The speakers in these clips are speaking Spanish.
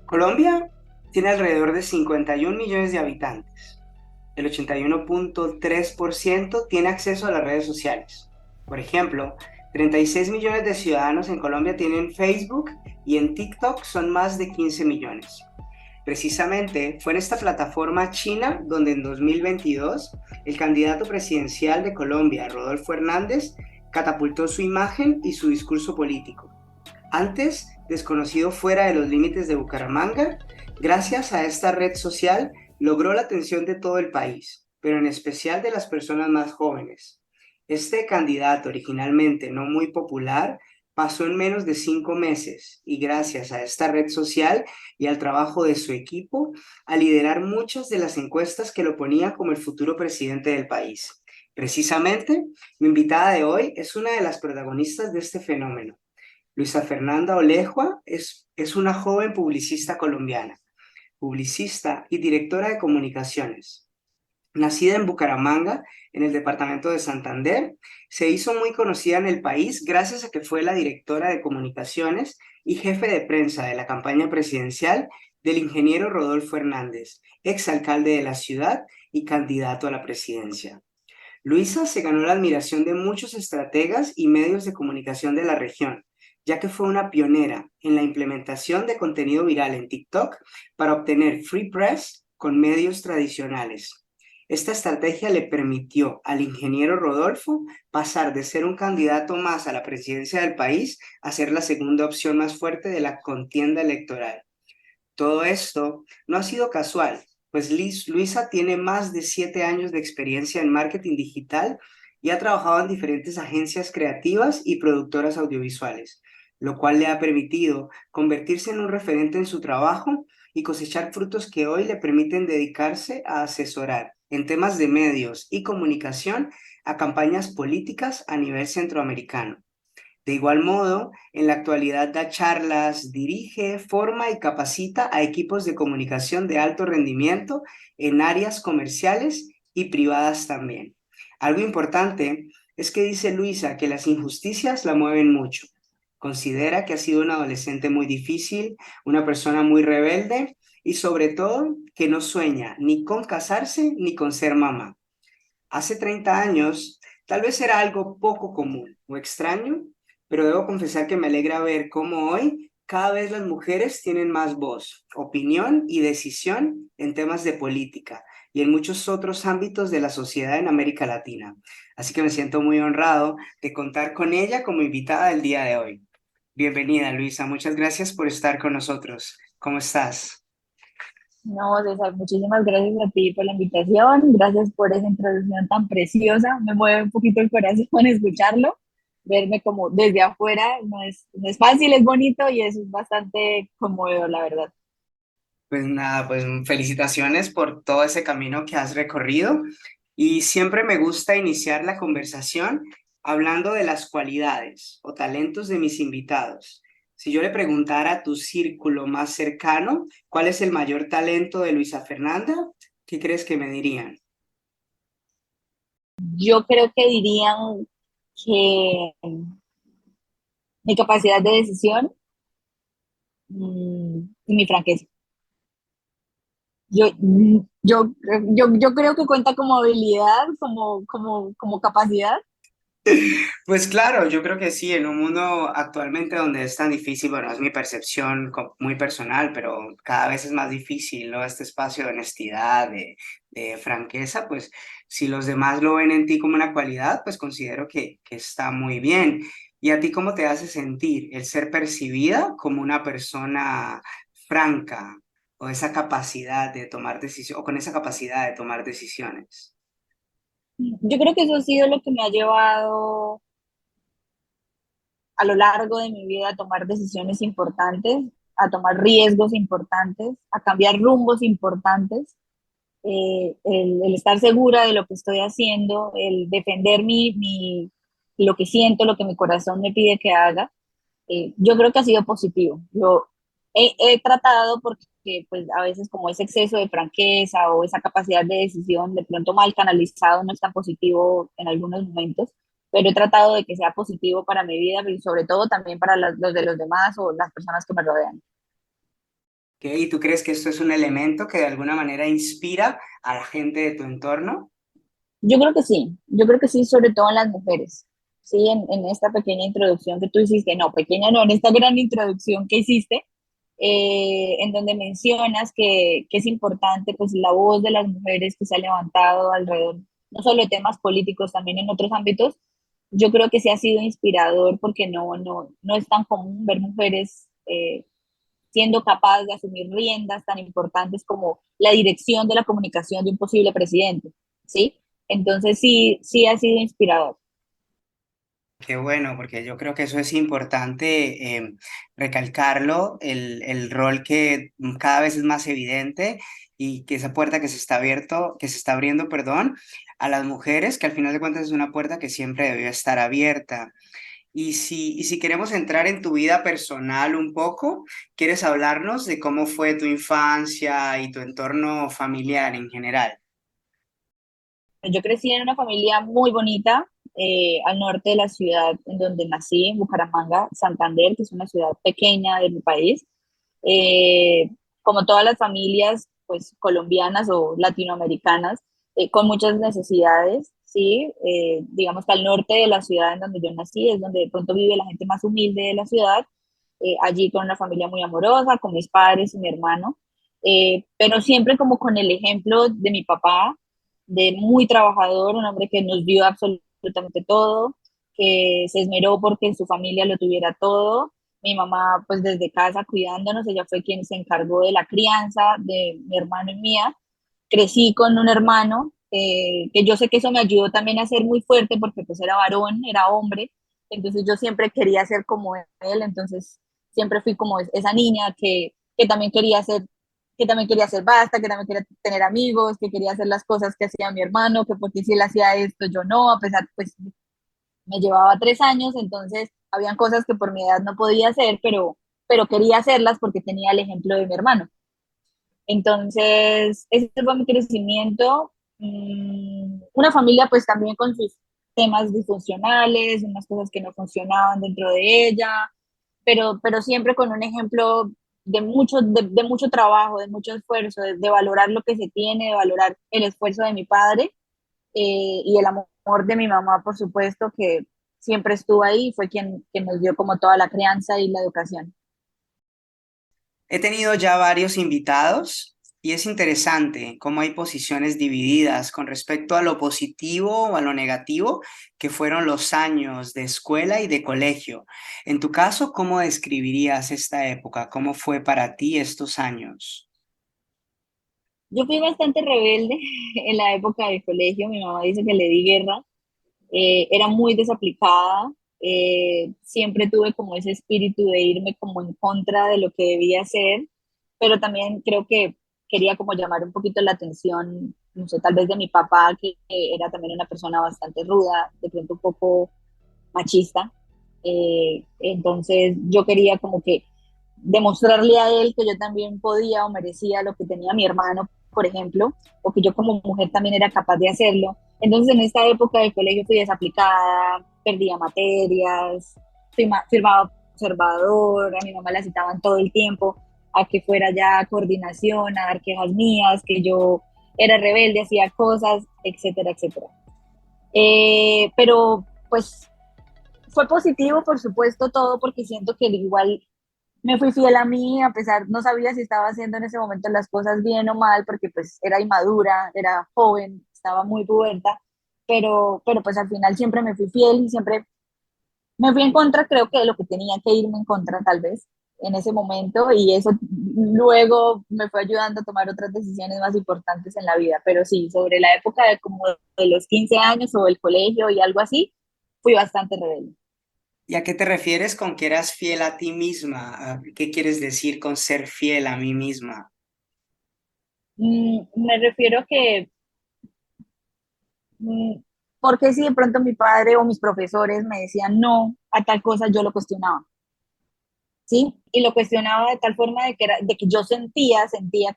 Colombia tiene alrededor de 51 millones de habitantes. El 81,3% tiene acceso a las redes sociales. Por ejemplo, 36 millones de ciudadanos en Colombia tienen Facebook y en TikTok son más de 15 millones. Precisamente fue en esta plataforma china donde en 2022 el candidato presidencial de Colombia, Rodolfo Hernández, catapultó su imagen y su discurso político. Antes desconocido fuera de los límites de Bucaramanga, gracias a esta red social logró la atención de todo el país, pero en especial de las personas más jóvenes. Este candidato, originalmente no muy popular, pasó en menos de 5 meses y gracias a esta red social y al trabajo de su equipo, a liderar muchas de las encuestas que lo ponían como el futuro presidente del país. Precisamente, mi invitada de hoy es una de las protagonistas de este fenómeno. Luisa Fernanda Olejua es una joven publicista colombiana, publicista y directora de comunicaciones. Nacida en Bucaramanga, en el departamento de Santander, se hizo muy conocida en el país gracias a que fue la directora de comunicaciones y jefe de prensa de la campaña presidencial del ingeniero Rodolfo Hernández, exalcalde de la ciudad y candidato a la presidencia. Luisa se ganó la admiración de muchos estrategas y medios de comunicación de la región, ya que fue una pionera en la implementación de contenido viral en TikTok para obtener free press con medios tradicionales. Esta estrategia le permitió al ingeniero Rodolfo pasar de ser un candidato más a la presidencia del país a ser la segunda opción más fuerte de la contienda electoral. Todo esto no ha sido casual, pues Luisa tiene más de 7 años de experiencia en marketing digital y ha trabajado en diferentes agencias creativas y productoras audiovisuales, lo cual le ha permitido convertirse en un referente en su trabajo y cosechar frutos que hoy le permiten dedicarse a asesorar en temas de medios y comunicación a campañas políticas a nivel centroamericano. De igual modo, en la actualidad da charlas, dirige, forma y capacita a equipos de comunicación de alto rendimiento en áreas comerciales y privadas también. Algo importante es que dice Luisa que las injusticias la mueven mucho. Considera que ha sido una adolescente muy difícil, una persona muy rebelde y sobre todo que no sueña ni con casarse ni con ser mamá. Hace 30 años, tal vez era algo poco común o extraño, pero debo confesar que me alegra ver cómo hoy cada vez las mujeres tienen más voz, opinión y decisión en temas de política y en muchos otros ámbitos de la sociedad en América Latina. Así que me siento muy honrado de contar con ella como invitada del día de hoy. Bienvenida, Luisa. Muchas gracias por estar con nosotros. ¿Cómo estás? No, César, muchísimas gracias a ti por la invitación, gracias por esa introducción tan preciosa, me mueve un poquito el corazón escucharlo, verme como desde afuera, no es fácil, es bonito y es bastante conmovedor, la verdad. Pues nada, pues felicitaciones por todo ese camino que has recorrido y siempre me gusta iniciar la conversación hablando de las cualidades o talentos de mis invitados. Si yo le preguntara a tu círculo más cercano, ¿cuál es el mayor talento de Luisa Fernanda? ¿Qué crees que me dirían? Yo creo que dirían que mi capacidad de decisión y mi franqueza. Yo creo que cuenta como habilidad, como capacidad. Pues claro, yo creo que sí, en un mundo actualmente donde es tan difícil, bueno, es mi percepción muy personal, pero cada vez es más difícil, ¿no? Este espacio de honestidad, de franqueza, pues si los demás lo ven en ti como una cualidad, pues considero que está muy bien. ¿Y a ti cómo te hace sentir el ser percibida como una persona franca o esa capacidad de tomar decisiones, o con esa capacidad de tomar decisiones? Yo creo que eso ha sido lo que me ha llevado a lo largo de mi vida a tomar decisiones importantes, a tomar riesgos importantes, a cambiar rumbos importantes, el estar segura de lo que estoy haciendo, el defender lo que siento, lo que mi corazón me pide que haga. Yo creo que ha sido positivo. Yo he tratado porque pues a veces como ese exceso de franqueza o esa capacidad de decisión de pronto mal canalizado no es tan positivo en algunos momentos, pero he tratado de que sea positivo para mi vida y sobre todo también para los de los demás o las personas que me rodean. ¿Y tú crees que esto es un elemento que de alguna manera inspira a la gente de tu entorno? Yo creo que sí, sobre todo en las mujeres. Sí, en esta pequeña introducción que tú hiciste, no, pequeña no, en esta gran introducción que hiciste, en donde mencionas que es importante pues la voz de las mujeres que se ha levantado alrededor, no solo de temas políticos, también en otros ámbitos. Yo creo que sí ha sido inspirador porque no es tan común ver mujeres siendo capaces de asumir riendas tan importantes como la dirección de la comunicación de un posible presidente, ¿sí? Entonces sí ha sido inspirador. Qué bueno, porque yo creo que eso es importante recalcarlo, el rol que cada vez es más evidente y que esa puerta que se está abierto, que se está abriendo, perdón, a las mujeres, que al final de cuentas es una puerta que siempre debió estar abierta. Y si queremos entrar en tu vida personal un poco, ¿quieres hablarnos de cómo fue tu infancia y tu entorno familiar en general? Yo crecí en una familia muy bonita al norte de la ciudad en donde nací, en Bucaramanga, Santander, que es una ciudad pequeña de mi país. Eh, Como todas las familias pues colombianas o latinoamericanas, con muchas necesidades, ¿sí? Digamos que al norte de la ciudad en donde yo nací es donde de pronto vive la gente más humilde de la ciudad, allí con una familia muy amorosa, con mis padres y mi hermano, pero siempre como con el ejemplo de mi papá, de muy trabajador, un hombre que nos dio absolutamente todo, que se esmeró porque en su familia lo tuviera todo. Mi mamá, pues desde casa cuidándonos, ella fue quien se encargó de la crianza de mi hermano y mía. Crecí con un hermano, que yo sé que eso me ayudó también a ser muy fuerte porque pues era varón, era hombre, entonces yo siempre quería ser como él, entonces siempre fui como esa niña que también quería ser, que también quería ser basta, que también quería tener amigos, que quería hacer las cosas que hacía mi hermano, que porque si él hacía esto, yo no, a pesar, pues me llevaba 3 años, entonces habían cosas que por mi edad no podía hacer, pero quería hacerlas porque tenía el ejemplo de mi hermano. Entonces, ese fue mi crecimiento. Una familia pues también con sus temas disfuncionales, unas cosas que no funcionaban dentro de ella, pero siempre con un ejemplo de mucho trabajo, de mucho esfuerzo, de valorar lo que se tiene, de valorar el esfuerzo de mi padre y el amor de mi mamá, por supuesto, que siempre estuvo ahí, fue quien nos dio como toda la crianza y la educación. He tenido ya varios invitados y es interesante cómo hay posiciones divididas con respecto a lo positivo o a lo negativo que fueron los años de escuela y de colegio. En tu caso, ¿cómo describirías esta época? ¿Cómo fue para ti estos años? Yo fui bastante rebelde en la época del colegio, mi mamá dice que le di guerra, era muy desaplicada, siempre tuve como ese espíritu de irme como en contra de lo que debía hacer, pero también creo que quería como llamar un poquito la atención, no sé, tal vez de mi papá, que era también una persona bastante ruda, de pronto un poco machista. Entonces yo quería como que demostrarle a él que yo también podía o merecía lo que tenía mi hermano, por ejemplo, o que yo como mujer también era capaz de hacerlo. Entonces en esta época del colegio fui desaplicada, perdía materias, firmaba observador, a mi mamá la citaban todo el tiempo a que fuera ya a coordinación, a dar quejas mías, que yo era rebelde, hacía cosas, etcétera, etcétera. Pero pues fue positivo, por supuesto, todo, porque siento que igual me fui fiel a mí, a pesar, no sabía si estaba haciendo en ese momento las cosas bien o mal, porque pues era inmadura, era joven, estaba muy puberta, pero pues al final siempre me fui fiel y siempre me fui en contra, creo que de lo que tenía que irme en contra tal vez en ese momento y eso luego me fue ayudando a tomar otras decisiones más importantes en la vida, pero sí, sobre la época de como de los 15 años o el colegio y algo así, fui bastante rebelde. ¿Y a qué te refieres con que eras fiel a ti misma? ¿Qué quieres decir con ser fiel a mí misma? Me refiero a que, mm, porque si de pronto mi padre o mis profesores me decían no a tal cosa, yo lo cuestionaba, ¿sí? Y lo cuestionaba de tal forma de que yo sentía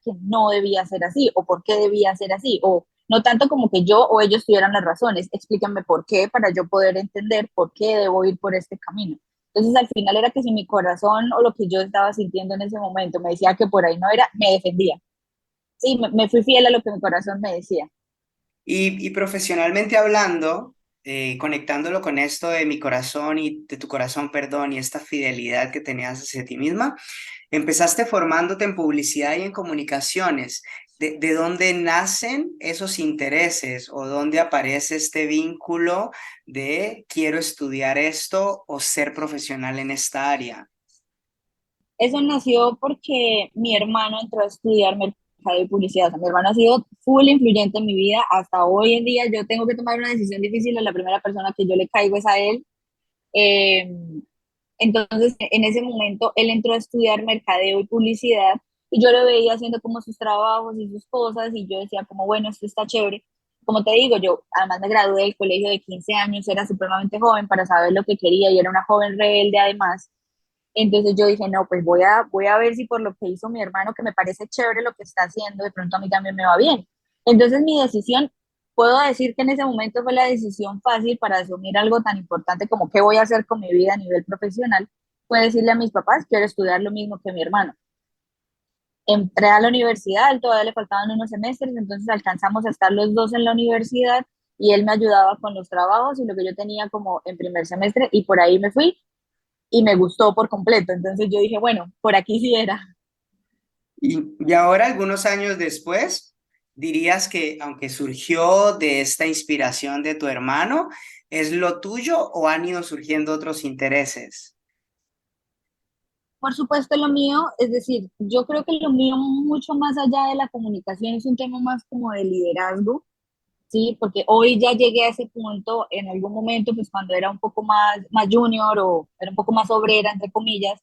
que no debía ser así, o por qué debía ser así, o no tanto como que yo o ellos tuvieran las razones, explíquenme por qué para yo poder entender por qué debo ir por este camino. Entonces al final era que si mi corazón o lo que yo estaba sintiendo en ese momento me decía que por ahí no era, me defendía. Sí, me fui fiel a lo que mi corazón me decía. Y profesionalmente hablando, conectándolo con esto de mi corazón y de tu corazón, perdón, y esta fidelidad que tenías hacia ti misma, empezaste formándote en publicidad y en comunicaciones. De dónde nacen esos intereses o dónde aparece este vínculo de quiero estudiar esto o ser profesional en esta área? Eso nació porque mi hermano entró a estudiar mercado y publicidad. O sea, mi hermano ha sido full influyente en mi vida. Hasta hoy en día yo tengo que tomar una decisión difícil. A la primera persona que yo le caigo es a él. Eh, entonces, en ese momento, él entró a estudiar mercadeo y publicidad y yo lo veía haciendo como sus trabajos y sus cosas y yo decía como, bueno, esto está chévere. Como te digo, yo además me gradué del colegio de 15 años, era supremamente joven para saber lo que quería y era una joven rebelde además. Entonces yo dije, no, pues voy a ver si por lo que hizo mi hermano, que me parece chévere lo que está haciendo, de pronto a mí también me va bien. Entonces mi decisión, puedo decir que en ese momento fue la decisión fácil para asumir algo tan importante como qué voy a hacer con mi vida a nivel profesional, fue decirle a mis papás, quiero estudiar lo mismo que mi hermano. Entré a la universidad, a él todavía le faltaban unos semestres, entonces alcanzamos a estar los dos en la universidad y él me ayudaba con los trabajos y lo que yo tenía como en primer semestre y por ahí me fui y me gustó por completo. Entonces yo dije, bueno, por aquí sí era. Y ahora, algunos años después, dirías que aunque surgió de esta inspiración de tu hermano, ¿es lo tuyo o han ido surgiendo otros intereses? Por supuesto, lo mío, es decir, yo creo que lo mío mucho más allá de la comunicación es un tema más como de liderazgo, ¿sí? Porque hoy ya llegué a ese punto en algún momento, pues cuando era un poco más junior o era un poco más obrera, entre comillas,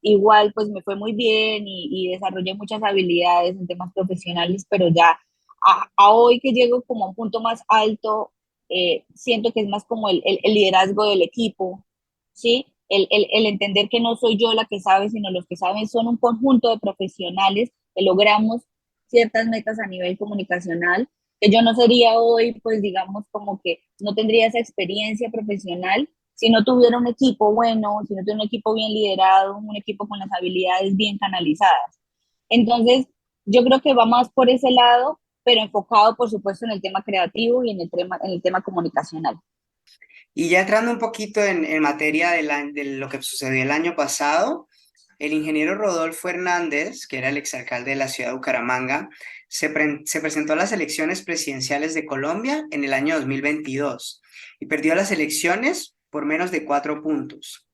igual pues me fue muy bien y desarrollé muchas habilidades en temas profesionales, pero ya a hoy que llego como a un punto más alto, siento que es más como el liderazgo del equipo, ¿sí? El entender que no soy yo la que sabe, sino los que saben son un conjunto de profesionales que logramos ciertas metas a nivel comunicacional que yo no sería hoy, pues digamos, como que no tendría esa experiencia profesional si no tuviera un equipo bueno, si no tuviera un equipo bien liderado, un equipo con las habilidades bien canalizadas. Entonces, yo creo que va más por ese lado, pero enfocado, por supuesto, en el tema creativo y en el tema comunicacional. Y ya entrando un poquito en materia de lo que sucedió el año pasado, el ingeniero Rodolfo Hernández, que era el exalcalde de la ciudad de Bucaramanga, se presentó a las elecciones presidenciales de Colombia en el año 2022 y perdió las elecciones por menos de 4 puntos.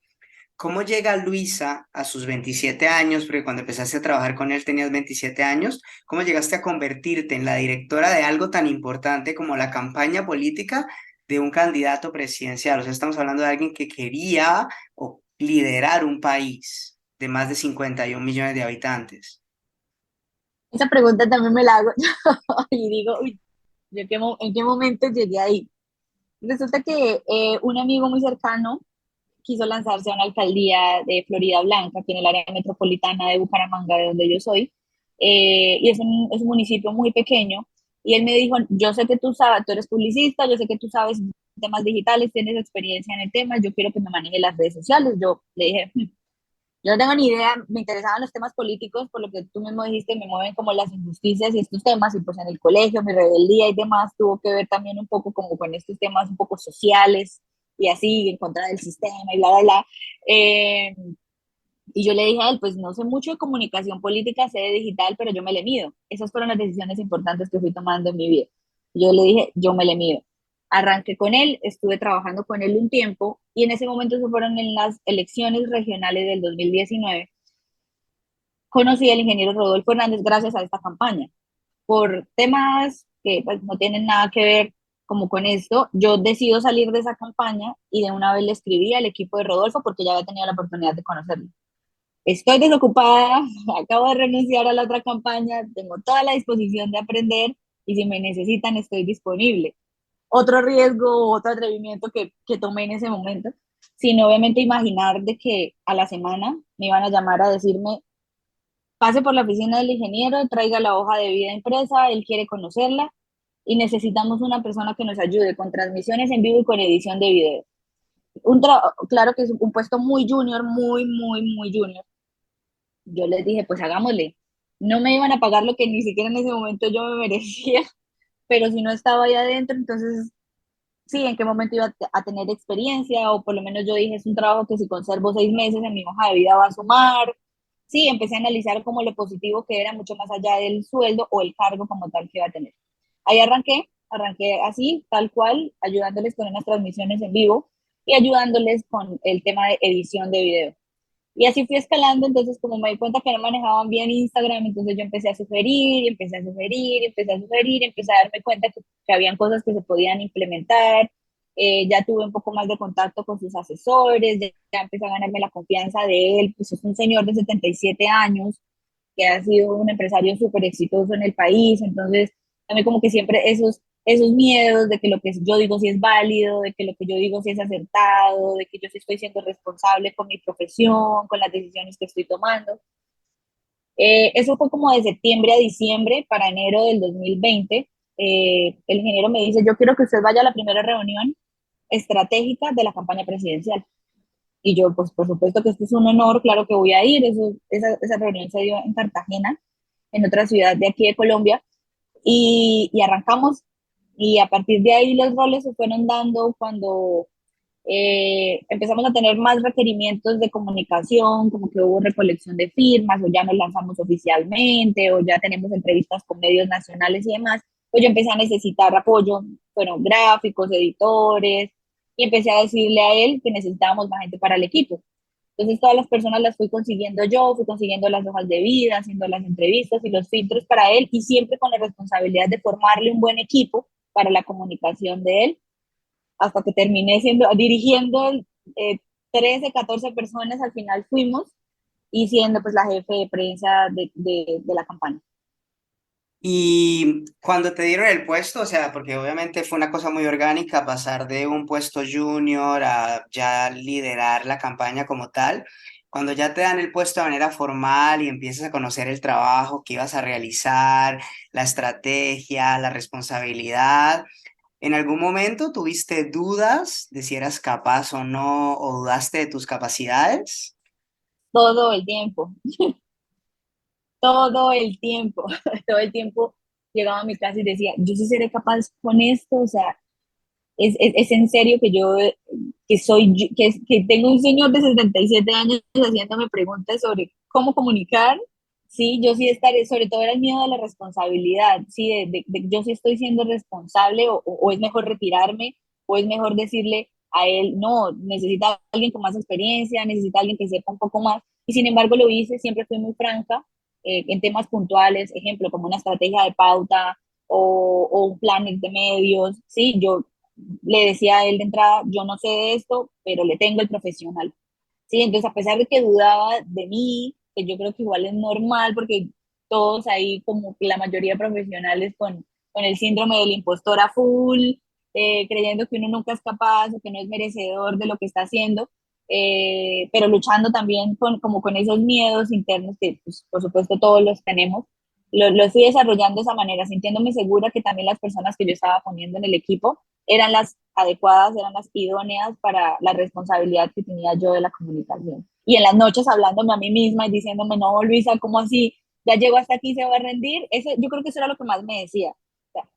¿Cómo llega Luisa a sus 27 años? Porque cuando empezaste a trabajar con él tenías 27 años. ¿Cómo llegaste a convertirte en la directora de algo tan importante como la campaña política de un candidato presidencial? O sea, estamos hablando de alguien que quería o liderar un país de más de 51 millones de habitantes. Esa pregunta también me la hago y digo, uy, ¿en qué momento llegué ahí? Resulta que un amigo muy cercano quiso lanzarse a una alcaldía de Florida Blanca, aquí en el área metropolitana de Bucaramanga, de donde yo soy, y es un municipio muy pequeño, y él me dijo, yo sé que tú sabes, tú eres publicista, yo sé que tú sabes temas digitales, tienes experiencia en el tema, yo quiero que me maneje las redes sociales. Yo le dije, yo no tengo ni idea, me interesaban los temas políticos, por lo que tú mismo dijiste, me mueven como las injusticias y estos temas, y pues en el colegio, mi rebeldía y demás tuvo que ver también un poco como con estos temas un poco sociales y así, en contra del sistema y bla, bla, bla. Eh, y yo le dije a él, pues no sé mucho de comunicación política, sé de digital, pero yo me le mido. Esas fueron las decisiones importantes que fui tomando en mi vida. Yo le dije, yo me le mido. Arranqué con él, estuve trabajando con él un tiempo y en ese momento se fueron en las elecciones regionales del 2019. Conocí al ingeniero Rodolfo Hernández gracias a esta campaña. Por temas que pues, no tienen nada que ver como con esto, yo decido salir de esa campaña y de una vez le escribí al equipo de Rodolfo porque ya había tenido la oportunidad de conocerlo. Estoy desocupada, acabo de renunciar a la otra campaña, tengo toda la disposición de aprender y si me necesitan estoy disponible. Otro riesgo, otro atrevimiento que tomé en ese momento, sin obviamente imaginar de que a la semana me iban a llamar a decirme, pase por la oficina del ingeniero, traiga la hoja de vida impresa, él quiere conocerla y necesitamos una persona que nos ayude con transmisiones en vivo y con edición de video. claro que es un puesto muy junior, muy, muy, muy junior. Yo les dije, pues hagámosle. No me iban a pagar lo que ni siquiera en ese momento yo me merecía, pero si no estaba ahí adentro, entonces sí, en qué momento iba a tener experiencia, o por lo menos yo dije, es un trabajo que si conservo 6 meses en mi hoja de vida va a sumar. Sí, empecé a analizar como lo positivo que era mucho más allá del sueldo o el cargo como tal que iba a tener. Ahí arranqué así, tal cual, ayudándoles con unas transmisiones en vivo y ayudándoles con el tema de edición de video. Y así fui escalando, entonces como me di cuenta que no manejaban bien Instagram, entonces yo empecé a sugerir, y empecé a sugerir, y empecé a sugerir, y empecé a darme cuenta que habían cosas que se podían implementar. Ya tuve un poco más de contacto con sus asesores, ya empecé a ganarme la confianza de él, pues es un señor de 77 años, que ha sido un empresario súper exitoso en el país, entonces también como que siempre esos miedos de que lo que yo digo sí es válido, de que lo que yo digo sí es acertado, de que yo sí estoy siendo responsable con mi profesión, con las decisiones que estoy tomando. Eso fue como de septiembre a diciembre. Para enero del 2020, el ingeniero me dice, yo quiero que usted vaya a la primera reunión estratégica de la campaña presidencial. Y yo, pues por supuesto que esto es un honor, claro que voy a ir. Esa reunión se dio en Cartagena, en otra ciudad de aquí de Colombia, y arrancamos. Y a partir de ahí los roles se fueron dando cuando empezamos a tener más requerimientos de comunicación, como que hubo recolección de firmas, o ya nos lanzamos oficialmente, o ya tenemos entrevistas con medios nacionales y demás, pues yo empecé a necesitar apoyo, fueron gráficos, editores, y empecé a decirle a él que necesitábamos más gente para el equipo. Entonces todas las personas las fui consiguiendo yo, fui consiguiendo las hojas de vida, haciendo las entrevistas y los filtros para él, y siempre con la responsabilidad de formarle un buen equipo para la comunicación de él, hasta que terminé dirigiendo eh, 13, 14 personas, al final fuimos, y siendo pues la jefe de prensa de la campaña. Y cuando te dieron el puesto, o sea, porque obviamente fue una cosa muy orgánica pasar de un puesto junior a ya liderar la campaña como tal, cuando ya te dan el puesto de manera formal y empiezas a conocer el trabajo que ibas a realizar, la estrategia, la responsabilidad, ¿en algún momento tuviste dudas de si eras capaz o no, o dudaste de tus capacidades? Todo el tiempo, todo el tiempo, todo el tiempo llegaba a mi casa y decía, yo sí seré capaz con esto, o sea, es en serio que yo, que tengo un señor de 77 años haciéndome preguntas sobre cómo comunicar. Sí, yo sí estaré, sobre todo era el miedo a la responsabilidad, sí, yo sí estoy siendo responsable, o es mejor retirarme, o es mejor decirle a él, no, necesita alguien con más experiencia, necesita alguien que sepa un poco más, y sin embargo lo hice, siempre fui muy franca en temas puntuales, ejemplo, como una estrategia de pauta, o un planner de medios, sí, yo le decía a él de entrada, yo no sé de esto, pero le tengo el profesional. Sí, entonces a pesar de que dudaba de mí, que yo creo que igual es normal, porque todos ahí, como que la mayoría de profesionales con el síndrome del impostor a full, creyendo que uno nunca es capaz o que no es merecedor de lo que está haciendo, pero luchando también como con esos miedos internos que, pues, por supuesto, todos los tenemos. Lo fui desarrollando de esa manera, sintiéndome segura que también las personas que yo estaba poniendo en el equipo eran las adecuadas, eran las idóneas para la responsabilidad que tenía yo de la comunicación. Y en las noches hablándome a mí misma y diciéndome, no, Luisa, ¿cómo así? Ya llegó hasta aquí, se va a rendir. Yo creo que eso era lo que más me decía. O sea,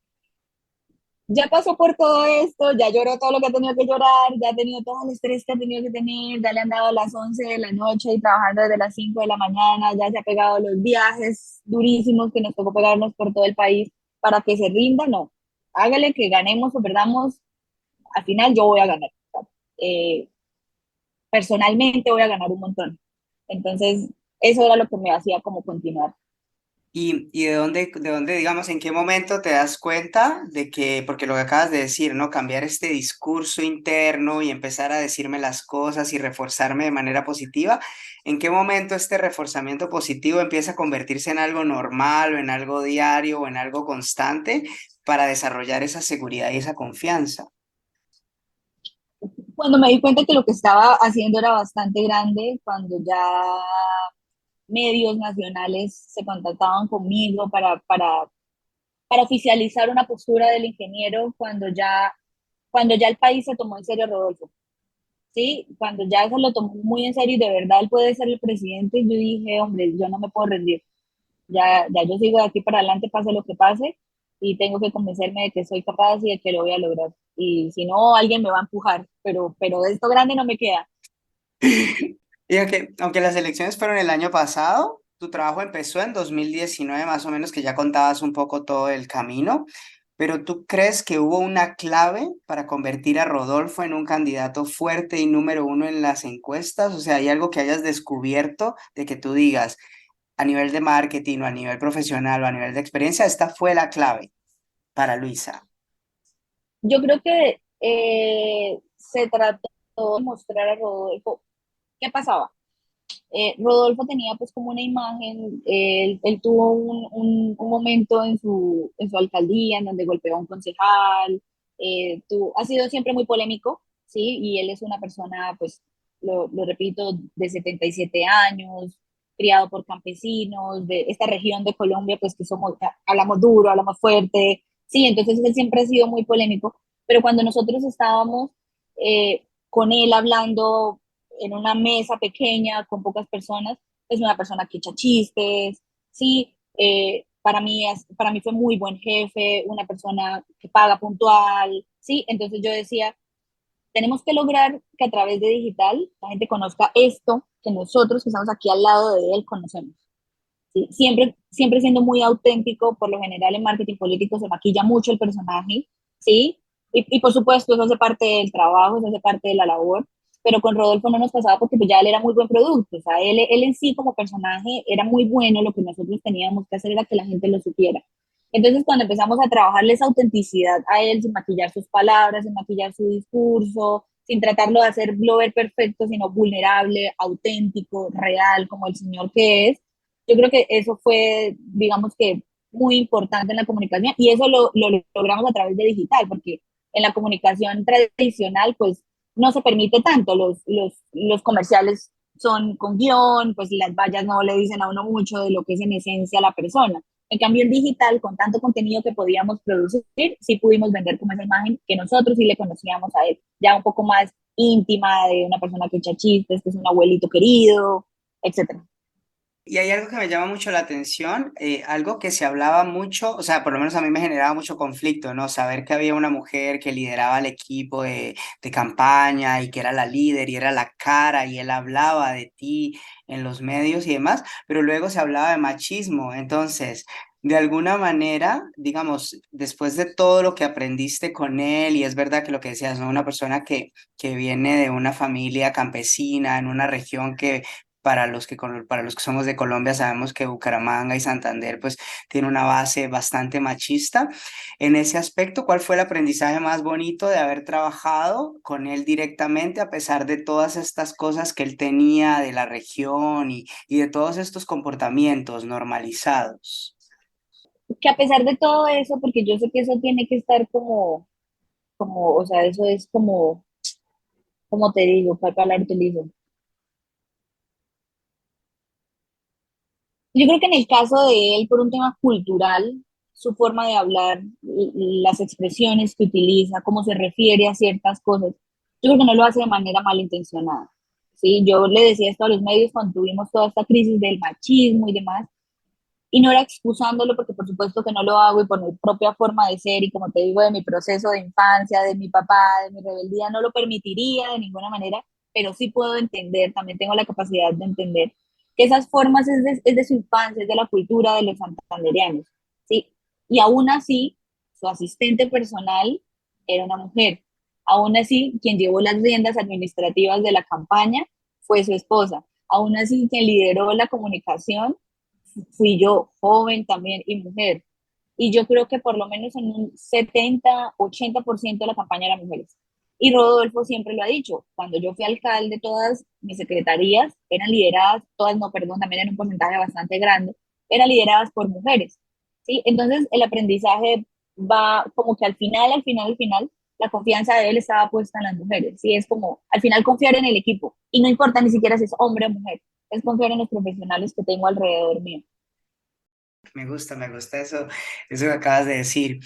ya pasó por todo esto, ya lloró todo lo que ha tenido que llorar, ya ha tenido todo el estrés que ha tenido que tener, ya le han dado a las 11 de la noche y trabajando desde las 5 de la mañana, ya se ha pegado los viajes durísimos que nos tocó pegarnos por todo el país para que se rinda. No, hágale que ganemos o perdamos, al final yo voy a ganar. Eh, Personalmente voy a ganar un montón. Entonces, eso era lo que me hacía como continuar. Y de dónde, digamos, en qué momento te das cuenta de que, porque lo que acabas de decir, ¿no? Cambiar este discurso interno y empezar a decirme las cosas y reforzarme de manera positiva, ¿en qué momento este reforzamiento positivo empieza a convertirse en algo normal o en algo diario o en algo constante para desarrollar esa seguridad y esa confianza? Cuando me di cuenta que lo que estaba haciendo era bastante grande, cuando ya medios nacionales se contactaban conmigo para oficializar una postura del ingeniero, cuando ya el país se tomó en serio, Rodolfo. ¿sí? Cuando ya se lo tomó muy en serio y de verdad él puede ser el presidente, yo dije, hombre, yo no me puedo rendir. Ya yo sigo de aquí para adelante, pase lo que pase, y tengo que convencerme de que soy capaz y de que lo voy a lograr. Y si no, alguien me va a empujar, pero esto grande no me queda. Y aunque las elecciones fueron el año pasado, tu trabajo empezó en 2019 más o menos, que ya contabas un poco todo el camino, pero ¿tú crees que hubo una clave para convertir a Rodolfo en un candidato fuerte y número uno en las encuestas? O sea, ¿hay algo que hayas descubierto de que tú digas a nivel de marketing o a nivel profesional o a nivel de experiencia, esta fue la clave para Luisa? Yo creo que se trató de mostrar a Rodolfo qué pasaba. Rodolfo tenía pues como una imagen, él tuvo un momento en su alcaldía en donde golpeó a un concejal, ha sido siempre muy polémico, ¿sí? Y él es una persona, pues, lo repito, de 77 años, criado por campesinos de esta región de Colombia, pues que somos, hablamos duro, hablamos fuerte, sí, entonces él siempre ha sido muy polémico, pero cuando nosotros estábamos con él hablando en una mesa pequeña con pocas personas, es una persona que echa chistes, sí, para mí fue muy buen jefe, una persona que paga puntual, sí, entonces yo decía, tenemos que lograr que a través de digital la gente conozca esto que nosotros que estamos aquí al lado de él conocemos. ¿Sí? Siempre siendo muy auténtico, por lo general en marketing político se maquilla mucho el personaje, ¿sí? Y por supuesto eso hace parte del trabajo, eso hace parte de la labor, pero con Rodolfo no nos pasaba porque pues ya él era muy buen producto, o sea, él en sí como personaje era muy bueno, lo que nosotros teníamos que hacer era que la gente lo supiera. Entonces cuando empezamos a trabajarle esa autenticidad a él, sin maquillar sus palabras, sin maquillar su discurso, sin tratarlo de hacerlo ver perfecto, sino vulnerable, auténtico, real, como el señor que es, yo creo que eso fue, digamos que, muy importante en la comunicación y eso lo logramos a través de digital, porque en la comunicación tradicional, pues, no se permite tanto. Los comerciales son con guión, pues las vallas no le dicen a uno mucho de lo que es en esencia la persona. En cambio, en digital, con tanto contenido que podíamos producir, sí pudimos vender como esa imagen que nosotros sí le conocíamos a él, ya un poco más íntima, de una persona que echa chistes, que es un abuelito querido, etcétera. Y hay algo que me llama mucho la atención, algo que se hablaba mucho, o sea, por lo menos a mí me generaba mucho conflicto, ¿no? Saber que había una mujer que lideraba el equipo de campaña y que era la líder y era la cara y él hablaba de ti en los medios y demás, pero luego se hablaba de machismo. Entonces, de alguna manera, digamos, después de todo lo que aprendiste con él, y es verdad que lo que decías, ¿no? Una persona que viene de una familia campesina en una región que para los que somos de Colombia sabemos que Bucaramanga y Santander pues tiene una base bastante machista. En ese aspecto, ¿cuál fue el aprendizaje más bonito de haber trabajado con él directamente a pesar de todas estas cosas que él tenía de la región y de todos estos comportamientos normalizados? Que a pesar de todo eso, porque yo sé que eso tiene que estar o sea, eso es como te digo, ¿cuál palabra utilizo? Yo creo que en el caso de él, por un tema cultural, su forma de hablar, las expresiones que utiliza, cómo se refiere a ciertas cosas, yo creo que no lo hace de manera malintencionada. ¿Sí? Yo le decía esto a los medios cuando tuvimos toda esta crisis del machismo y demás, y no era excusándolo porque por supuesto que no lo hago y por mi propia forma de ser y como te digo, de mi proceso de infancia, de mi papá, de mi rebeldía, no lo permitiría de ninguna manera, pero sí puedo entender, también tengo la capacidad de entender que esas formas es de su infancia, es de la cultura de los santandereanos, ¿sí? Y aún así, su asistente personal era una mujer. Aún así, quien llevó las riendas administrativas de la campaña fue su esposa. Aún así, quien lideró la comunicación fui yo, joven también y mujer. Y yo creo que por lo menos en un 70-80% de la campaña eran mujeres. Y Rodolfo siempre lo ha dicho, cuando yo fui alcalde, todas mis secretarías eran lideradas, todas no, perdón, también en un porcentaje bastante grande, eran lideradas por mujeres. ¿Sí? Entonces el aprendizaje va como que al final, la confianza de él estaba puesta en las mujeres. ¿Sí? Es como al final confiar en el equipo y no importa ni siquiera si es hombre o mujer, es confiar en los profesionales que tengo alrededor mío. Me gusta eso que acabas de decir.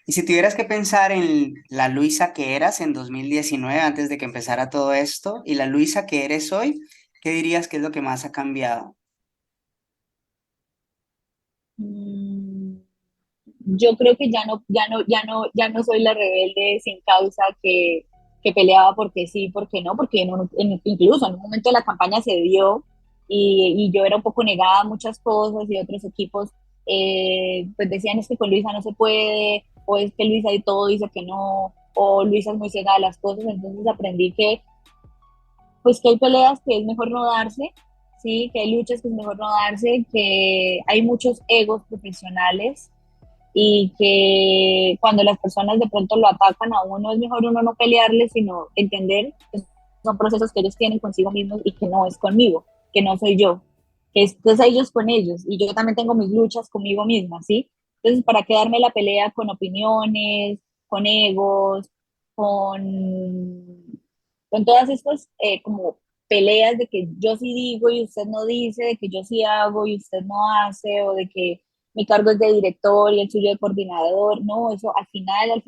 Y si tuvieras que pensar en la Luisa que eras en 2019 antes de que empezara todo esto, y la Luisa que eres hoy, ¿qué dirías que es lo que más ha cambiado? Mm, yo creo que ya no soy la rebelde sin causa que peleaba porque sí, porque no, porque incluso en un momento de la campaña se dio y yo era un poco negada a muchas cosas y otros equipos pues decían es que con Luisa no se puede, o es que Luisa de todo dice que no, o Luisa es muy ciega de las cosas, entonces aprendí que pues que hay peleas que es mejor no darse, sí, que hay luchas que es mejor no darse, que hay muchos egos profesionales y que cuando las personas de pronto lo atacan a uno es mejor uno no pelearle, sino entender que son procesos que ellos tienen consigo mismos y que no es conmigo, que no soy yo, que es ellos con ellos y yo también tengo mis luchas conmigo misma, ¿sí? Entonces, ¿para qué darme la pelea con opiniones, con egos, con todas estas como peleas de que yo sí digo y usted no dice, de que yo sí hago y usted no hace, o de que mi cargo es de director y el suyo de coordinador? No, eso al final,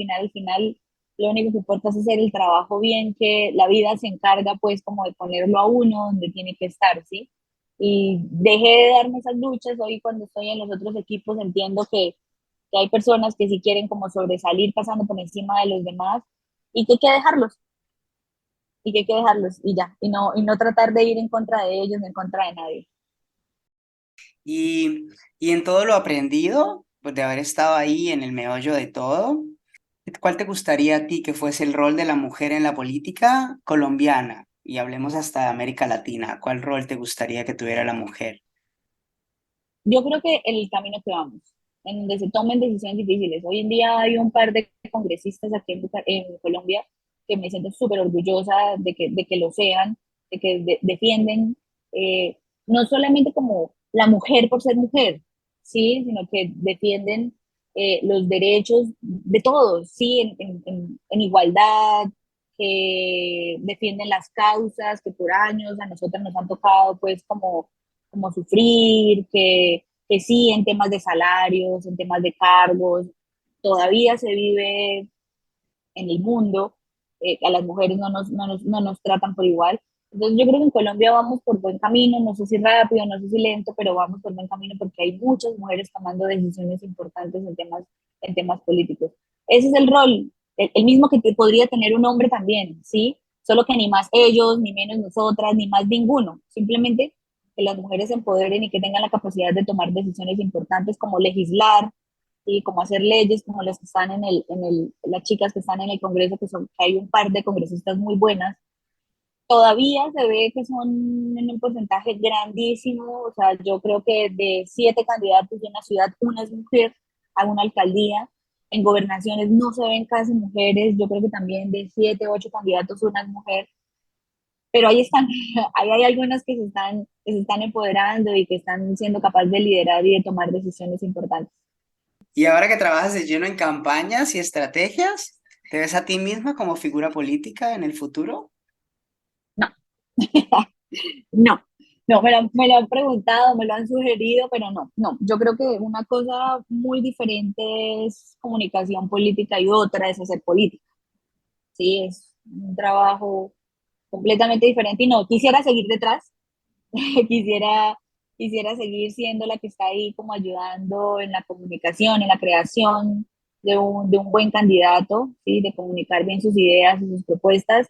lo único que importa es hacer el trabajo bien, que la vida se encarga pues como de ponerlo a uno donde tiene que estar, ¿sí? Y dejé de darme esas luchas, hoy cuando estoy en los otros equipos entiendo que hay personas que si quieren como sobresalir pasando por encima de los demás y que hay que dejarlos, y que hay que dejarlos y ya, y no tratar de ir en contra de ellos, ni en contra de nadie. Y, y en todo lo aprendido, pues de haber estado ahí en el meollo de todo, ¿cuál te gustaría a ti que fuese el rol de la mujer en la política colombiana? Y hablemos hasta de América Latina. ¿Cuál rol te gustaría que tuviera la mujer? Yo creo que el camino que vamos, en donde se tomen decisiones difíciles. Hoy en día hay un par de congresistas aquí en Colombia que me siento súper orgullosa de que lo sean, de que defienden eh, no solamente como la mujer por ser mujer, sí, sino que defienden los derechos de todos, sí, en igualdad, que defienden las causas que por años a nosotros nos han tocado, pues como sufrir, que sí en temas de salarios, en temas de cargos, todavía se vive en el mundo, a las mujeres no nos tratan por igual. Entonces yo creo que en Colombia vamos por buen camino, no sé si rápido, no sé si lento, pero vamos por buen camino porque hay muchas mujeres tomando decisiones importantes en temas políticos. Ese es el rol, el mismo que podría tener un hombre también, ¿sí? Solo que ni más ellos, ni menos nosotras, ni más ninguno. Simplemente que las mujeres se empoderen y que tengan la capacidad de tomar decisiones importantes como legislar, y como hacer leyes como las que están las chicas que están en el Congreso, que hay un par de congresistas muy buenas, todavía se ve que son en un porcentaje grandísimo, o sea, yo creo que de 7 candidatos de una ciudad, una es mujer a una alcaldía, en gobernaciones no se ven casi mujeres, yo creo que también de 7, 8 candidatos una es mujer, pero ahí están, ahí hay algunas que se están empoderando y que están siendo capaces de liderar y de tomar decisiones importantes. Y ahora que trabajas de lleno en campañas y estrategias, ¿te ves a ti misma como figura política en el futuro? No, no, no, me lo han preguntado, me lo han sugerido, pero no, no. Yo creo que una cosa muy diferente es comunicación política y otra es hacer política. Sí, es un trabajo completamente diferente y no quisiera seguir detrás, quisiera, quisiera seguir siendo la que está ahí como ayudando en la comunicación, en la creación de un buen candidato, ¿sí? De comunicar bien sus ideas y sus propuestas,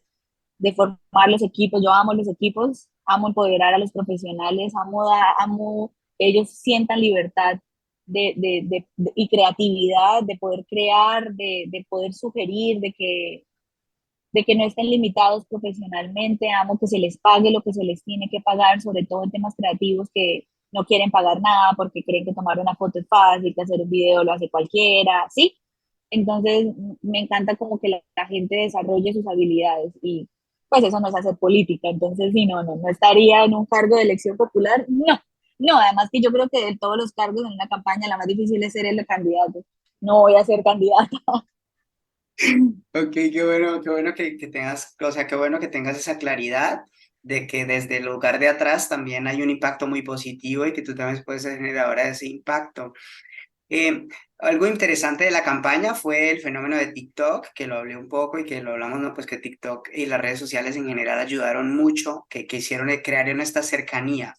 de formar los equipos. Yo amo los equipos, amo empoderar a los profesionales, amo que ellos sientan libertad y creatividad, de poder crear, de poder sugerir, de que no estén limitados profesionalmente. Amo que se les pague lo que se les tiene que pagar, sobre todo en temas creativos que no quieren pagar nada porque creen que tomar una foto es fácil, que hacer un video lo hace cualquiera, ¿sí? Entonces, me encanta como que la gente desarrolle sus habilidades y pues eso no es hacer política. Entonces, sí, no estaría en un cargo de elección popular, no. No, además que yo creo que de todos los cargos en una campaña la más difícil es ser el candidato. No voy a ser candidata. Ok, qué bueno que tengas, o sea, qué bueno que tengas esa claridad de que desde el lugar de atrás también hay un impacto muy positivo y que tú también puedes ser generadora de ese impacto. Eh, Algo interesante de la campaña fue el fenómeno de TikTok, que lo hablé un poco y que lo hablamos, ¿no? Pues que TikTok y las redes sociales en general ayudaron mucho, que hicieron crear esta cercanía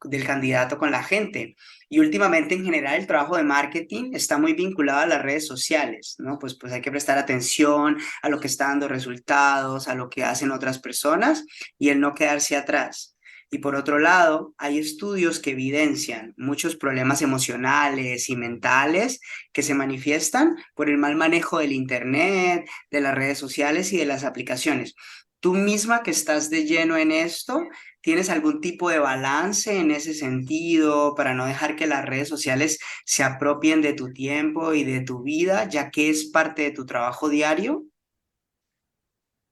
del candidato con la gente. Y últimamente en general el trabajo de marketing está muy vinculado a las redes sociales, ¿no? Pues hay que prestar atención a lo que está dando resultados, a lo que hacen otras personas y el no quedarse atrás. Y por otro lado, hay estudios que evidencian muchos problemas emocionales y mentales que se manifiestan por el mal manejo del Internet, de las redes sociales y de las aplicaciones. Tú misma que estás de lleno en esto, ¿tienes algún tipo de balance en ese sentido para no dejar que las redes sociales se apropien de tu tiempo y de tu vida, ya que es parte de tu trabajo diario?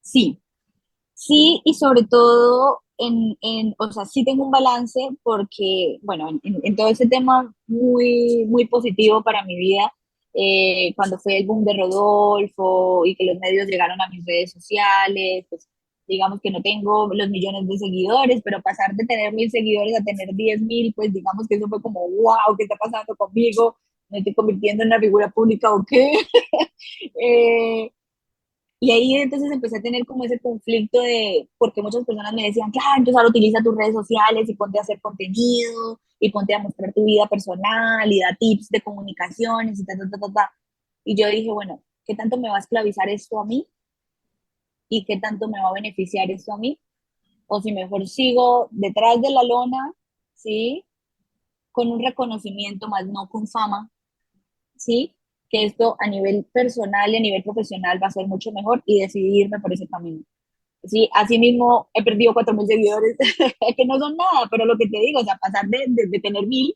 Sí, sí, y sobre todo o sea, sí tengo un balance porque, bueno, en todo ese tema muy, muy positivo para mi vida, cuando fue el boom de Rodolfo y que los medios llegaron a mis redes sociales, pues digamos que no tengo los millones de seguidores, pero pasar de tener 1.000 seguidores a tener 10.000, pues digamos que eso fue como, wow, ¿qué está pasando conmigo? ¿Me estoy convirtiendo en una figura pública o qué? eh, y ahí entonces empecé a tener como ese conflicto de, porque muchas personas me decían, claro, entonces ahora utiliza tus redes sociales y ponte a hacer contenido y ponte a mostrar tu vida personal y da tips de comunicaciones y ta, ta, ta, ta, ta. Y yo dije, bueno, ¿qué tanto me va a esclavizar esto a mí? ¿Y qué tanto me va a beneficiar esto a mí? O si mejor sigo detrás de la lona, ¿sí? Con un reconocimiento más, no con fama, ¿sí? Que esto a nivel personal y a nivel profesional va a ser mucho mejor y decidirme por ese camino. Sí, así mismo he perdido 4.000 seguidores, que no son nada, pero lo que te digo, o sea, pasar de tener 1.000,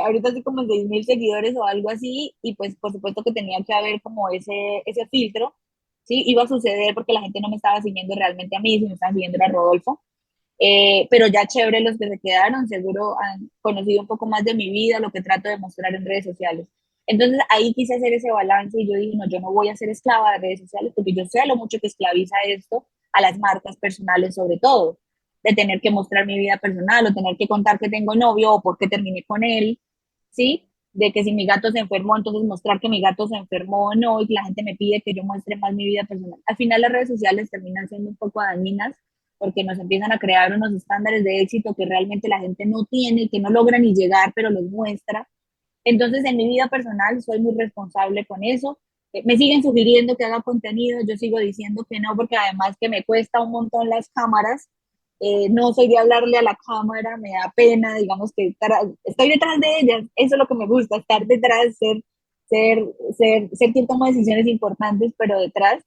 ahorita estoy como en 6.000 seguidores o algo así, y pues por supuesto que tenía que haber como ese filtro, ¿sí? Iba a suceder porque la gente no me estaba siguiendo realmente a mí, sino estaba siguiendo a Rodolfo, pero ya chévere los que se quedaron, seguro han conocido un poco más de mi vida, lo que trato de mostrar en redes sociales. Entonces ahí quise hacer ese balance y yo dije, no, yo no voy a ser esclava de redes sociales porque yo sé lo mucho que esclaviza esto a las marcas personales sobre todo, de tener que mostrar mi vida personal o tener que contar que tengo novio o por qué terminé con él, ¿sí? De que si mi gato se enfermó, entonces mostrar que mi gato se enfermó o no y que la gente me pide que yo muestre más mi vida personal. Al final las redes sociales terminan siendo un poco dañinas porque nos empiezan a crear unos estándares de éxito que realmente la gente no tiene, que no logra ni llegar, pero los muestra. Entonces, en mi vida personal soy muy responsable con eso. Me siguen sugiriendo que haga contenido, yo sigo diciendo que no, porque además que me cuesta un montón las cámaras, no soy de hablarle a la cámara, me da pena, digamos que estoy detrás de ellas, eso es lo que me gusta, estar detrás, ser, ser quien toma decisiones importantes, pero detrás.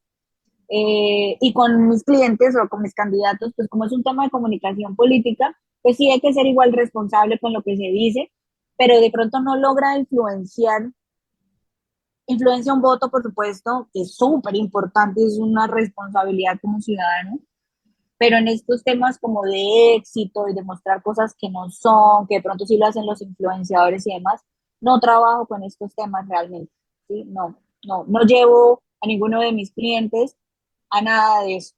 Y con mis clientes o con mis candidatos, pues como es un tema de comunicación política, pues sí hay que ser igual responsable con lo que se dice, pero de pronto no logra influencia un voto, por supuesto, que es súper importante, es una responsabilidad como ciudadano, pero en estos temas como de éxito y de mostrar cosas que no son, que de pronto sí lo hacen los influenciadores y demás, no trabajo con estos temas realmente, ¿sí? No, no, no llevo a ninguno de mis clientes a nada de eso.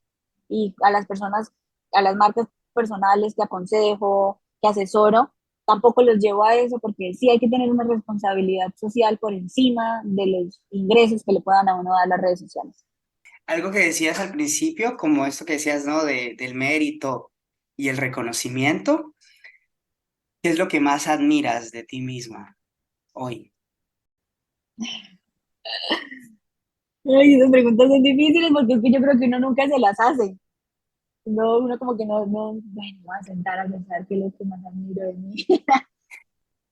Y a las personas, a las marcas personales que aconsejo, que asesoro, tampoco los llevo a eso porque sí hay que tener una responsabilidad social por encima de los ingresos que le puedan a uno dar las redes sociales. Algo que decías al principio, como esto que decías, ¿no? Del mérito y el reconocimiento, ¿qué es lo que más admiras de ti misma hoy? Ay, esas preguntas son difíciles porque es que yo creo que uno nunca se las hace. No, uno como que bueno, voy a sentar a pensar qué es lo que más admiro de mí.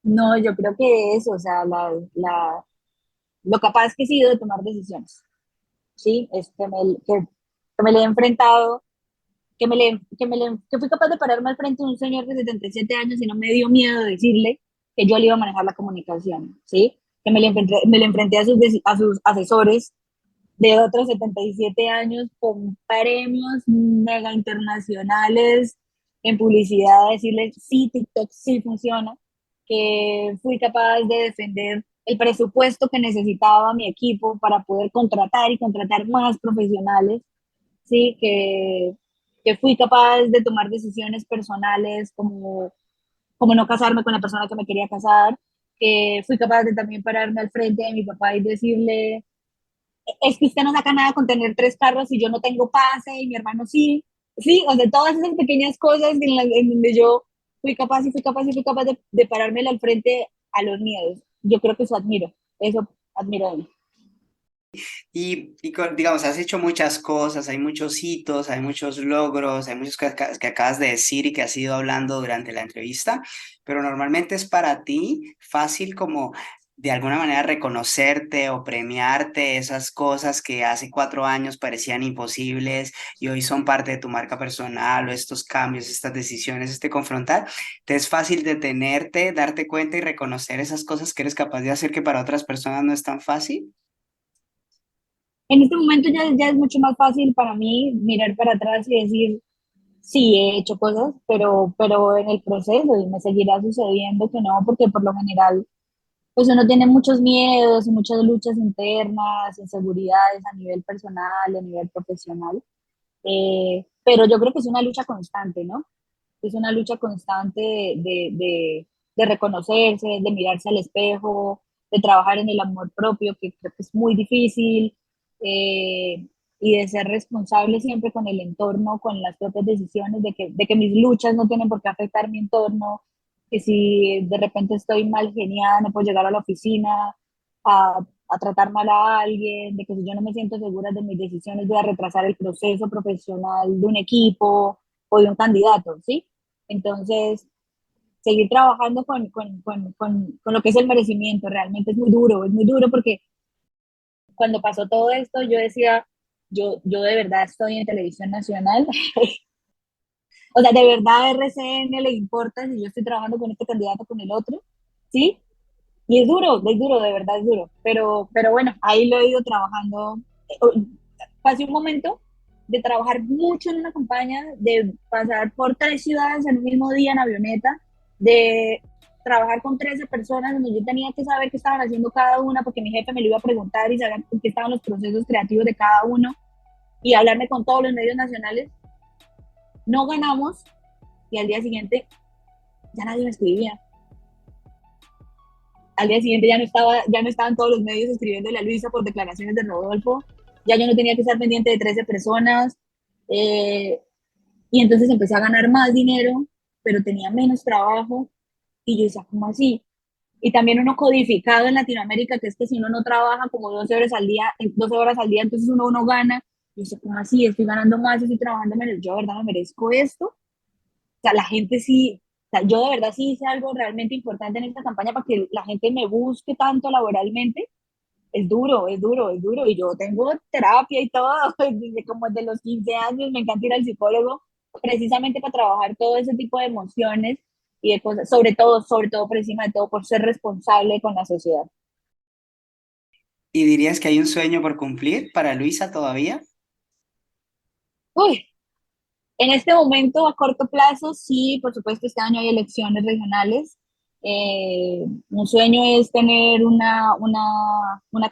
No, yo creo que eso, o sea, lo capaz que he sido de tomar decisiones, ¿sí? Es que me le he enfrentado, que fui capaz de pararme al frente de un señor de 77 años y no me dio miedo decirle que yo le iba a manejar la comunicación, ¿sí? Que me le enfrenté a sus asesores de otros 77 años con premios mega internacionales en publicidad, decirles, sí, TikTok sí funciona, que fui capaz de defender el presupuesto que necesitaba mi equipo para poder contratar y contratar más profesionales, sí, que fui capaz de tomar decisiones personales como no casarme con la persona que me quería casar, que fui capaz de también pararme al frente de mi papá y decirle, es que usted no saca nada con tener 3 carros y yo no tengo pase y mi hermano sí. Sí, o sea, todas esas pequeñas cosas en donde yo fui capaz y fui capaz y fui capaz de pararme al frente a los miedos. Yo creo que eso admiro de mí. Digamos, has hecho muchas cosas, hay muchos hitos, hay muchos logros, hay muchas cosas que acabas de decir y que has ido hablando durante la entrevista, pero normalmente es para ti fácil como de alguna manera reconocerte o premiarte esas cosas que hace 4 años parecían imposibles y hoy son parte de tu marca personal o estos cambios, estas decisiones, este confrontar. ¿Te es fácil detenerte, darte cuenta y reconocer esas cosas que eres capaz de hacer que para otras personas no es tan fácil? En este momento ya es mucho más fácil para mí mirar para atrás y decir, sí, he hecho cosas, pero en el proceso y me seguirá sucediendo que no, porque por lo general, pues uno tiene muchos miedos y muchas luchas internas, inseguridades a nivel personal, a nivel profesional. Pero yo creo que es una lucha constante, ¿no? Es una lucha constante de reconocerse, de mirarse al espejo, de trabajar en el amor propio, que creo que es muy difícil, y de ser responsable siempre con el entorno, con las propias decisiones, de que mis luchas no tienen por qué afectar mi entorno, que si de repente estoy mal geniada, no puedo llegar a la oficina a tratar mal a alguien, de que si yo no me siento segura de mis decisiones voy a retrasar el proceso profesional de un equipo o de un candidato, ¿sí? Entonces, seguir trabajando con lo que es el merecimiento realmente es muy duro porque cuando pasó todo esto yo decía, yo de verdad estoy en televisión nacional, o sea, de verdad a RCN le importa si yo estoy trabajando con este candidato, con el otro, ¿sí? Y es duro, de verdad es duro, pero bueno, ahí lo he ido trabajando. Pasé un momento de trabajar mucho en una campaña, de pasar por 3 ciudades en un mismo día en avioneta, de trabajar con 13 personas donde yo tenía que saber qué estaban haciendo cada una porque mi jefe me lo iba a preguntar y saber qué estaban los procesos creativos de cada uno y hablarme con todos los medios nacionales. No ganamos y al día siguiente ya nadie me escribía. Al día siguiente ya no estaban todos los medios escribiéndole a Luisa por declaraciones de Rodolfo, ya yo no tenía que estar pendiente de 13 personas, eh, y entonces empecé a ganar más dinero, pero tenía menos trabajo, y yo decía, ¿cómo así? Y también uno codificado en Latinoamérica, que es que si uno no trabaja como 12 horas al día, 12 horas al día, entonces uno no gana, y yo decía, ¿cómo así? Estoy ganando más, estoy trabajando menos, yo de verdad me merezco esto, sea, la gente sí, o sea, yo de verdad sí hice algo realmente importante en esta campaña para que la gente me busque tanto laboralmente. Es duro, es duro, es duro. Y yo tengo terapia y todo, desde como de los 15 años me encanta ir al psicólogo, precisamente para trabajar todo ese tipo de emociones y de cosas, sobre todo por encima de todo, por ser responsable con la sociedad. ¿Y dirías que hay un sueño por cumplir para Luisa todavía? Uy, en este momento, a corto plazo, sí, por supuesto, este año hay elecciones regionales. Un sueño es tener una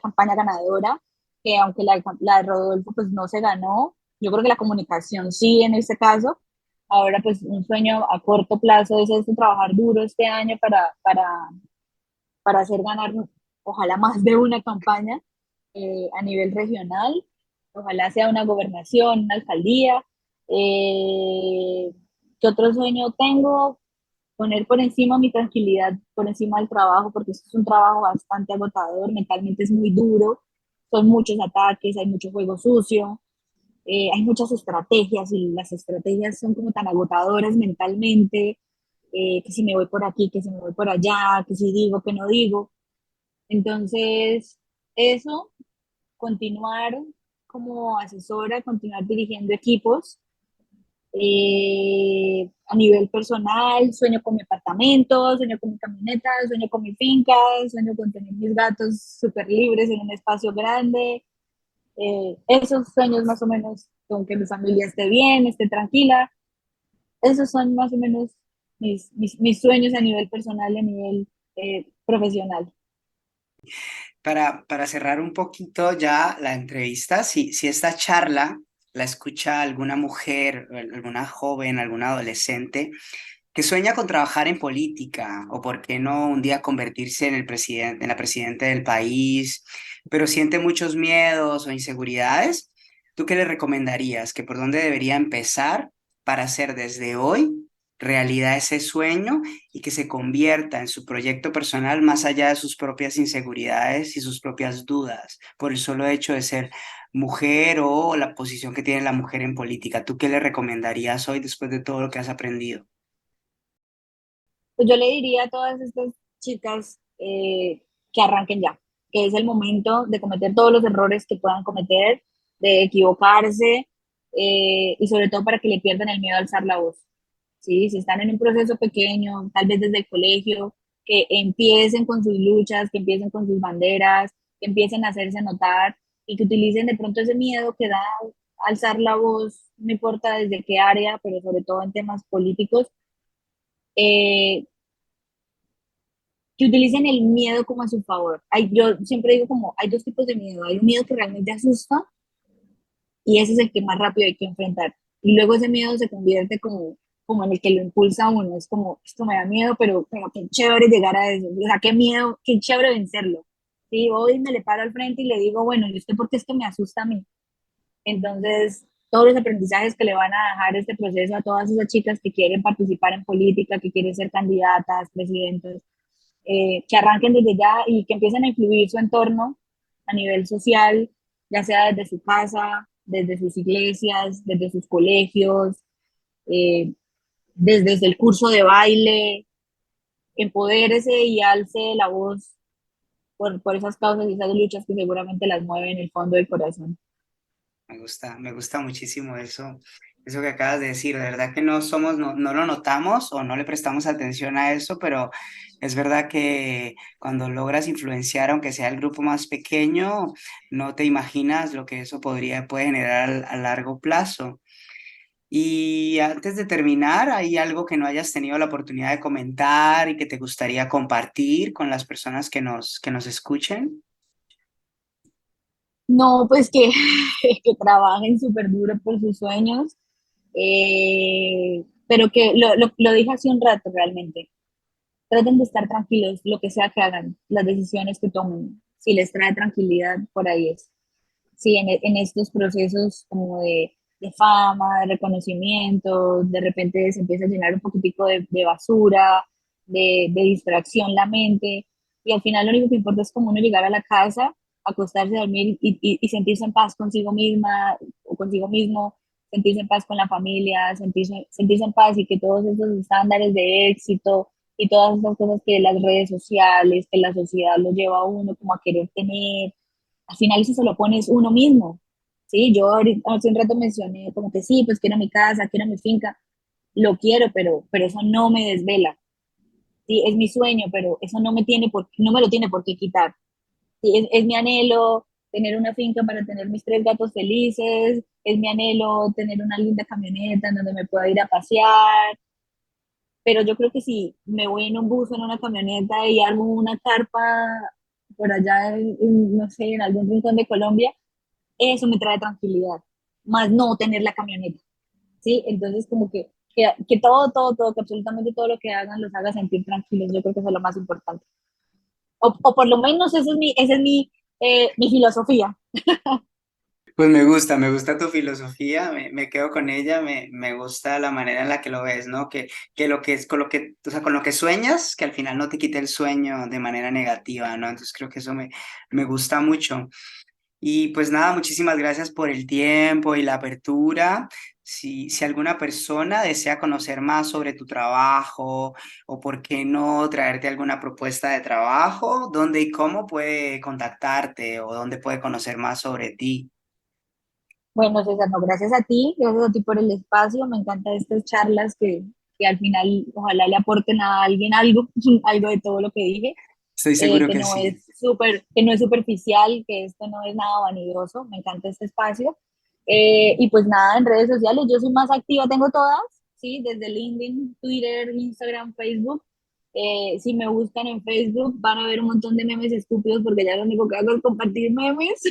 campaña ganadora, que aunque la de Rodolfo pues no se ganó, yo creo que la comunicación sí en este caso. Ahora pues un sueño a corto plazo es este, trabajar duro este año para hacer ganar, ojalá más de una campaña a nivel regional, ojalá sea una gobernación, una alcaldía. Eh, ¿Qué otro sueño tengo? Poner por encima mi tranquilidad, por encima del trabajo, porque esto es un trabajo bastante agotador, mentalmente es muy duro, son muchos ataques, hay mucho juego sucio, hay muchas estrategias y las estrategias son como tan agotadoras mentalmente, que si me voy por aquí, que si me voy por allá, que si digo, que no digo. Entonces, eso, continuar como asesora, continuar dirigiendo equipos. A nivel personal, sueño con mi apartamento, sueño con mi camioneta, sueño con mi finca, sueño con tener mis gatos súper libres en un espacio grande. Esos sueños más o menos, con que mi familia esté bien, esté tranquila. Esos son más o menos mis sueños a nivel personal y a nivel profesional. Para cerrar un poquito ya la entrevista, si esta charla la escucha alguna mujer, alguna joven, alguna adolescente que sueña con trabajar en política o por qué no un día convertirse en el presidente, en la presidenta del país, pero siente muchos miedos o inseguridades, ¿tú qué le recomendarías? ¿Que por dónde debería empezar para hacer desde hoy realidad ese sueño y que se convierta en su proyecto personal más allá de sus propias inseguridades y sus propias dudas por el solo hecho de ser mujer o la posición que tiene la mujer en política? ¿Tú qué le recomendarías hoy después de todo lo que has aprendido? Pues yo le diría a todas estas chicas que arranquen ya, que es el momento de cometer todos los errores que puedan cometer, de equivocarse y sobre todo para que le pierdan el miedo a alzar la voz. ¿Sí? Si están en un proceso pequeño, tal vez desde el colegio, que empiecen con sus luchas, que empiecen con sus banderas, que empiecen a hacerse notar y que utilicen de pronto ese miedo que da alzar la voz, no importa desde qué área, pero sobre todo en temas políticos, eh, que utilicen el miedo como a su favor. Yo siempre digo como, hay dos tipos de miedo. Hay un miedo que realmente asusta y ese es el que más rápido hay que enfrentar. Y luego ese miedo se convierte como en el que lo impulsa a uno. Es como, esto me da miedo, pero qué chévere llegar a eso. O sea, qué miedo, qué chévere vencerlo. Sí, hoy me le paro al frente y le digo, bueno, ¿y usted por qué esto me asusta a mí? Entonces, todos los aprendizajes que le van a dejar este proceso a todas esas chicas que quieren participar en política, que quieren ser candidatas, presidentes, que arranquen desde ya y que empiecen a influir su entorno a nivel social, ya sea desde su casa, desde sus iglesias, desde sus colegios, eh, desde el curso de baile, empodérese y alce la voz por esas causas y esas luchas que seguramente las mueven en el fondo del corazón. Me gusta muchísimo eso que acabas de decir. De verdad que no somos, no lo notamos o no le prestamos atención a eso, pero es verdad que cuando logras influenciar, aunque sea el grupo más pequeño, no te imaginas lo que eso puede generar a largo plazo. Y antes de terminar, ¿hay algo que no hayas tenido la oportunidad de comentar y que te gustaría compartir con las personas que nos escuchen? No, pues que, que trabajen súper duro por sus sueños, pero que lo dije hace un rato realmente. Traten de estar tranquilos, lo que sea que hagan, las decisiones que tomen. Si les trae tranquilidad, por ahí es. Sí, en estos procesos como de fama, de reconocimiento, de repente se empieza a llenar un poquitico de basura, de distracción la mente, y al final lo único que importa es como uno llegar a la casa, acostarse a dormir y sentirse en paz consigo misma o consigo mismo, sentirse en paz con la familia, sentirse en paz y que todos esos estándares de éxito y todas esas cosas que las redes sociales, que la sociedad lo lleva a uno como a querer tener, al final eso se lo pones uno mismo, ¿sí? Yo hace un rato mencioné como que sí, pues quiero mi casa, quiero mi finca, lo quiero, pero eso no me desvela, ¿sí? Es mi sueño, pero eso no me lo tiene por qué quitar, ¿sí? Es mi anhelo tener una finca para tener mis tres gatos felices, es mi anhelo tener una linda camioneta en donde me pueda ir a pasear, pero yo creo que si me voy en un bus o en una camioneta y armo una carpa por allá, no sé, en algún rincón de Colombia, eso me trae tranquilidad, más no tener la camioneta, ¿sí? Entonces, como que todo, que absolutamente todo lo que hagan los haga sentir tranquilos, yo creo que eso es lo más importante. O por lo menos esa es mi filosofía. Pues me gusta tu filosofía, me quedo con ella, me gusta la manera en la que lo ves, ¿no? Que lo que es, con lo que, o sea, con lo que sueñas, que al final no te quite el sueño de manera negativa, ¿no? Entonces creo que me gusta mucho. Y pues nada, muchísimas gracias por el tiempo y la apertura. Si alguna persona desea conocer más sobre tu trabajo o por qué no traerte alguna propuesta de trabajo, ¿dónde y cómo puede contactarte o dónde puede conocer más sobre ti? Bueno, César, no, gracias a ti por el espacio, me encantan estas charlas que al final ojalá le aporten a alguien algo, algo de todo lo que dije. Estoy seguro que sí. Que no es superficial, que esto no es nada vanidoso, me encanta este espacio. Y pues nada, en redes sociales yo soy más activa, tengo todas, ¿sí? Desde LinkedIn, Twitter, Instagram, Facebook. Si me buscan en Facebook van a ver un montón de memes estúpidos porque ya lo único que hago es compartir memes.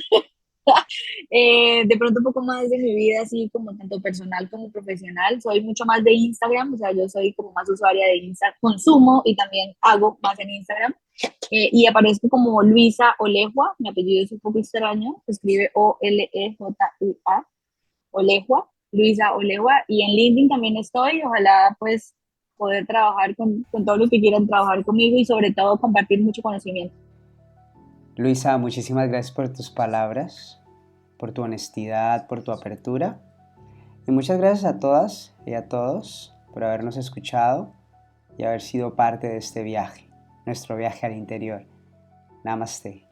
De pronto un poco más de mi vida, así como tanto personal como profesional. Soy mucho más de Instagram, o sea, yo soy como más usuaria de Instagram, consumo y también hago más en Instagram. Y aparezco como Luisa Olejua, mi apellido es un poco extraño, se escribe Olejua, Olejua, Luisa Olejua, y en LinkedIn también estoy, ojalá pues poder trabajar con todos los que quieran trabajar conmigo y sobre todo compartir mucho conocimiento. Luisa, muchísimas gracias por tus palabras, por tu honestidad, por tu apertura. Y muchas gracias a todas y a todos por habernos escuchado y haber sido parte de este viaje, nuestro viaje al interior. Namaste.